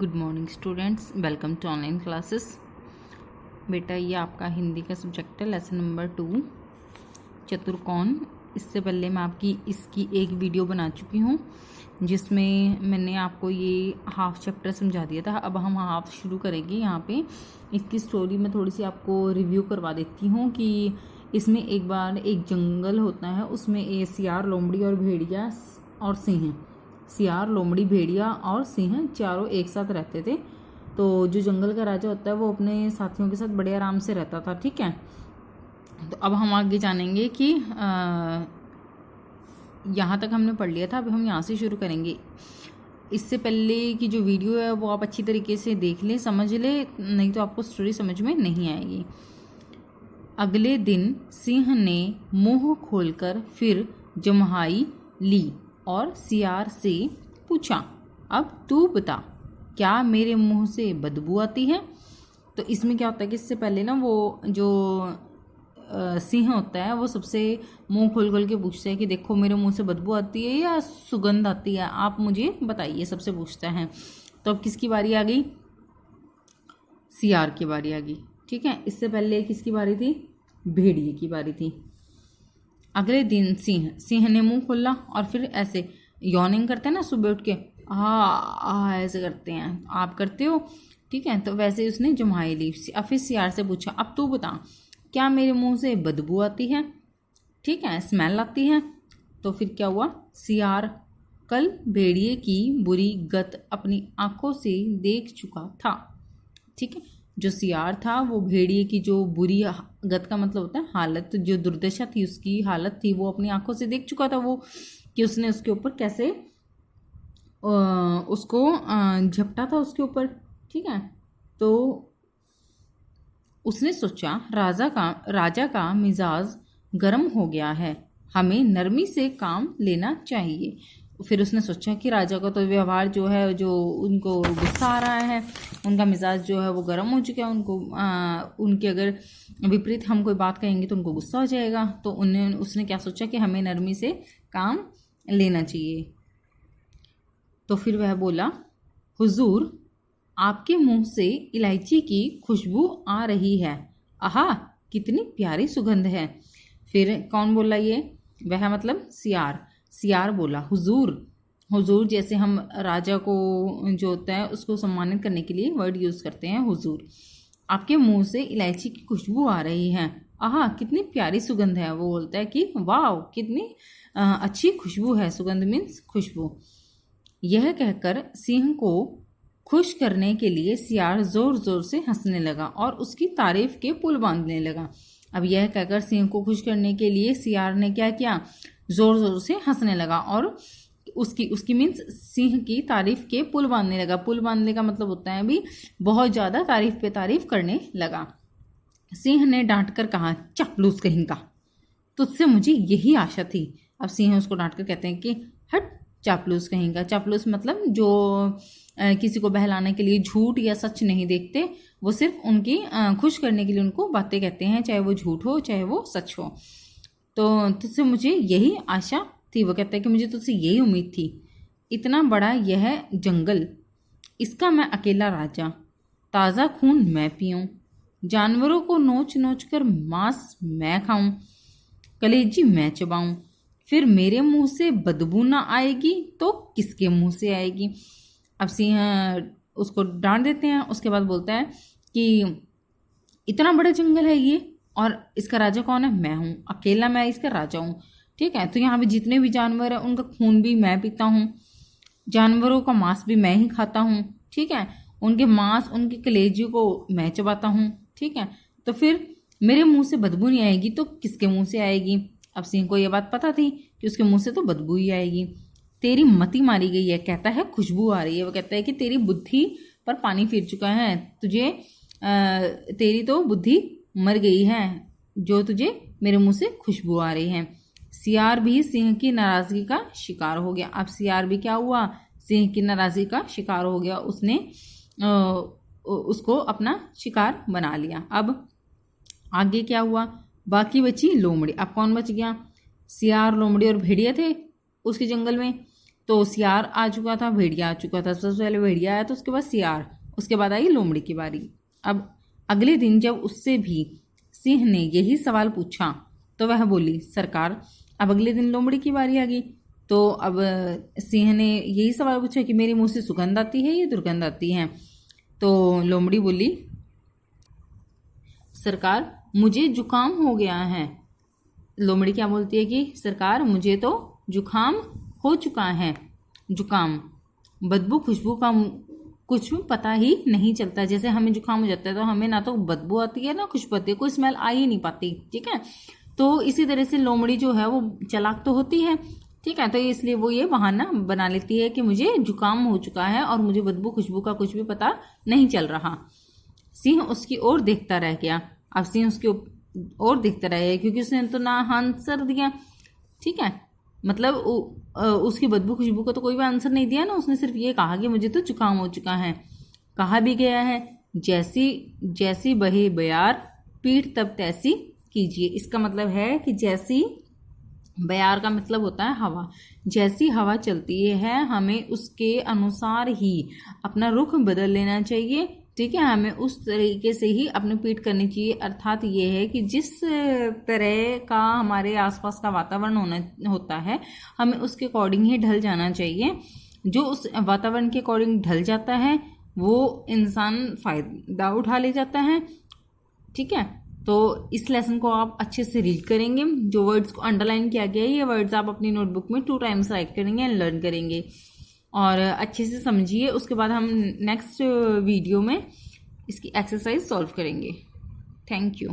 Good morning students, welcome to online classes. बेटा ये आपका हिंदी का सब्जेक्ट है, लेसन नंबर 2 चतुर्कोण। इससे पहले मैं आपकी इसकी एक वीडियो बना चुकी हूँ जिसमें मैंने आपको ये हाफ चैप्टर समझा दिया था। अब हम हाफ शुरू करेंगे। यहाँ पे इसकी स्टोरी में थोड़ी सी आपको रिव्यू करवा देती हूँ कि इसमें एक बार एक जंगल होता है, उसमें सियार, लोमड़ी और भेड़िया और सिंह, सियार, लोमड़ी, भेड़िया और सिंह चारों एक साथ रहते थे। तो जो जंगल का राजा होता है वो अपने साथियों के साथ बड़े आराम से रहता था। ठीक है, तो अब हम आगे जानेंगे कि यहाँ तक हमने पढ़ लिया था। अब हम यहाँ से शुरू करेंगे। इससे पहले की जो वीडियो है वो आप अच्छी तरीके से देख लें, समझ लें, नहीं तो आपको स्टोरी समझ में नहीं आएगी। अगले दिन सिंह ने मुंह खोलकर फिर जम्हाई ली और सियार से पूछा, अब तू बता, क्या मेरे मुंह से बदबू आती है? तो इसमें क्या होता है कि इससे पहले ना वो जो सिंह होता है वो सबसे मुंह खोल खोल के पूछता है कि देखो मेरे मुंह से बदबू आती है या सुगंध आती है, आप मुझे बताइए, सबसे पूछता है। तो अब किसकी बारी आ गई? सियार की बारी आ गई। ठीक है, इससे पहले किसकी बारी थी? भेड़िए की बारी थी। अगले दिन सिंह ने मुंह खोला और फिर ऐसे यॉर्निंग करते हैं ना सुबह उठ के, ऐसे करते हैं, आप करते हो? ठीक है, तो वैसे उसने जम्हाई ली। अब फिर सियार से पूछा, अब तू बता, क्या मेरे मुंह से बदबू आती है? ठीक है, स्मेल आती है। तो फिर क्या हुआ? सियार कल भेड़िए की बुरी गत अपनी आंखों से देख चुका था। ठीक है, जो सियार था वो भेड़िए की जो बुरी गत का मतलब होता है हालत, जो दुर्दशा थी, उसकी हालत थी, वो अपनी आंखों से देख चुका था। वो कि उसने उसके ऊपर कैसे उसको झपटा था उसके ऊपर। ठीक है, तो उसने सोचा राजा का मिजाज गर्म हो गया है, हमें नरमी से काम लेना चाहिए। फिर उसने सोचा कि राजा का तो व्यवहार जो है, जो उनको गुस्सा आ रहा है, उनका मिजाज जो है वो गर्म हो चुका है, उनको उनके अगर विपरीत हम कोई बात कहेंगे तो उनको गुस्सा हो जाएगा। तो उसने क्या सोचा कि हमें नरमी से काम लेना चाहिए। तो फिर वह बोला, हुजूर, आपके मुंह से इलायची की खुशबू आ रही है, आहा कितनी प्यारी सुगंध है। फिर कौन बोला ये? वह मतलब सियार। सियार बोला, हुजूर। हुजूर जैसे हम राजा को जो होता है उसको सम्मानित करने के लिए वर्ड यूज़ करते हैं, हुजूर। आपके मुंह से इलायची की खुशबू आ रही है, आहा कितनी प्यारी सुगंध है। वो बोलता है कि वाह कितनी अच्छी खुशबू है, सुगंध मीन्स खुशबू। यह कहकर सिंह को खुश करने के लिए सियार जोर जोर से हंसने लगा और उसकी तारीफ के पुल बांधने लगा। अब यह कहकर सिंह को खुश करने के लिए सियार ने क्या किया? जोर जोर से हंसने लगा और उसकी मीन्स सिंह की तारीफ के पुल बांधने लगा। पुल बांधने का मतलब होता है भी बहुत ज़्यादा तारीफ पे तारीफ करने लगा। सिंह ने डांट कर कहा, चापलूस कहीं का, तुझसे मुझे यही आशा थी। अब सिंह उसको डांट कर कहते हैं कि हट चापलूस कहीं का। चापलूस मतलब जो किसी को बहलाने के लिए झूठ या सच नहीं देखते, वो सिर्फ उनकी खुश करने के लिए उनको बातें कहते हैं, चाहे वो झूठ हो चाहे वो सच हो। तो तुझसे मुझे यही आशा थी। वो कहता है कि मुझे तुझसे यही उम्मीद थी। इतना बड़ा यह जंगल, इसका मैं अकेला राजा, ताज़ा खून मैं पीऊँ, जानवरों को नोच नोच कर मांस मैं खाऊं, कलेजी मैं चबाऊं, फिर मेरे मुंह से बदबू ना आएगी तो किसके मुंह से आएगी? अब सिंह उसको डांट देते हैं। उसके बाद बोलता है कि इतना बड़ा जंगल है ये और इसका राजा कौन है? मैं हूँ, अकेला मैं इसका राजा हूँ। ठीक है, तो यहाँ पे जितने भी जानवर हैं उनका खून भी मैं पीता हूँ, जानवरों का मांस भी मैं ही खाता हूँ। ठीक है, उनके मांस, उनके कलेजियों को मैं चबाता हूँ। ठीक है, तो फिर मेरे मुंह से बदबू नहीं आएगी तो किसके मुंह से आएगी? अब सिंह को यह बात पता थी कि उसके मुंह से तो बदबू ही आएगी। तेरी मति मारी गई है, कहता है खुशबू आ रही है। वो कहता है कि तेरी बुद्धि पर पानी फिर चुका है, तुझे तेरी तो बुद्धि मर गई है जो तुझे मेरे मुंह से खुशबू आ रही है। सियार भी सिंह की नाराजगी का शिकार हो गया। अब सियार भी क्या हुआ? सिंह की नाराजगी का शिकार हो गया। उसने उसको अपना शिकार बना लिया। अब आगे क्या हुआ? बाकी बची लोमड़ी। अब कौन बच गया? सियार, लोमड़ी और भेड़िया थे उसके जंगल में। तो सियार आ चुका था, भेड़िया आ चुका था। सबसे पहले भेड़िया आया तो उसके बाद सियार, उसके बाद आई लोमड़ी की बारी। अब अगले दिन जब उससे भी सिंह ने यही सवाल पूछा तो वह बोली, सरकार अब अगले दिन लोमड़ी की बारी आ गई। तो अब सिंह ने यही सवाल पूछा कि मेरे मुंह से सुगंध आती है या दुर्गंध आती है। तो लोमड़ी बोली, सरकार मुझे जुकाम हो गया है। लोमड़ी क्या बोलती है कि सरकार मुझे तो जुकाम हो चुका है। जुकाम, बदबू खुशबू का कुछ पता ही नहीं चलता। जैसे हमें जुकाम हो जाता है तो हमें ना तो बदबू आती है ना खुशबू आती है, कोई स्मेल आ ही नहीं पाती, ठीक है। तो इसी तरह से लोमड़ी जो है वो चालाक तो होती है, ठीक है। तो इसलिए वो ये बहाना बना लेती है कि मुझे जुकाम हो चुका है और मुझे बदबू खुशबू का कुछ भी पता नहीं चल रहा। सिंह उसकी ओर देखता रह गया। अब सिंह उसकी ओर देखता रह गया क्योंकि उसने तो ना आंसर दिया, ठीक है। मतलब उसकी बदबू खुशबू को तो कोई भी आंसर नहीं दिया ना, उसने सिर्फ ये कहा कि मुझे तो जुकाम हो चुका है। कहा भी गया है, जैसी जैसी बहे बयार पीठ तब तैसी कीजिए। इसका मतलब है कि जैसी, बयार का मतलब होता है हवा, जैसी हवा चलती है हमें उसके अनुसार ही अपना रुख बदल लेना चाहिए, ठीक है। हमें उस तरीके से ही अपनी पीठ करनी चाहिए। अर्थात ये है कि जिस तरह का हमारे आसपास का वातावरण होता है हमें उसके अकॉर्डिंग ही ढल जाना चाहिए। जो उस वातावरण के अकॉर्डिंग ढल जाता है वो इंसान फायदा उठा ले जाता है, ठीक है। तो इस लेसन को आप अच्छे से रीड करेंगे। जो वर्ड्स को अंडरलाइन किया गया है ये वर्ड्स आप अपनी नोटबुक में 2 टाइम्स राइट करेंगे एंड लर्न करेंगे और अच्छे से समझिए। उसके बाद हम नेक्स्ट वीडियो में इसकी एक्सरसाइज सॉल्व करेंगे। Thank you.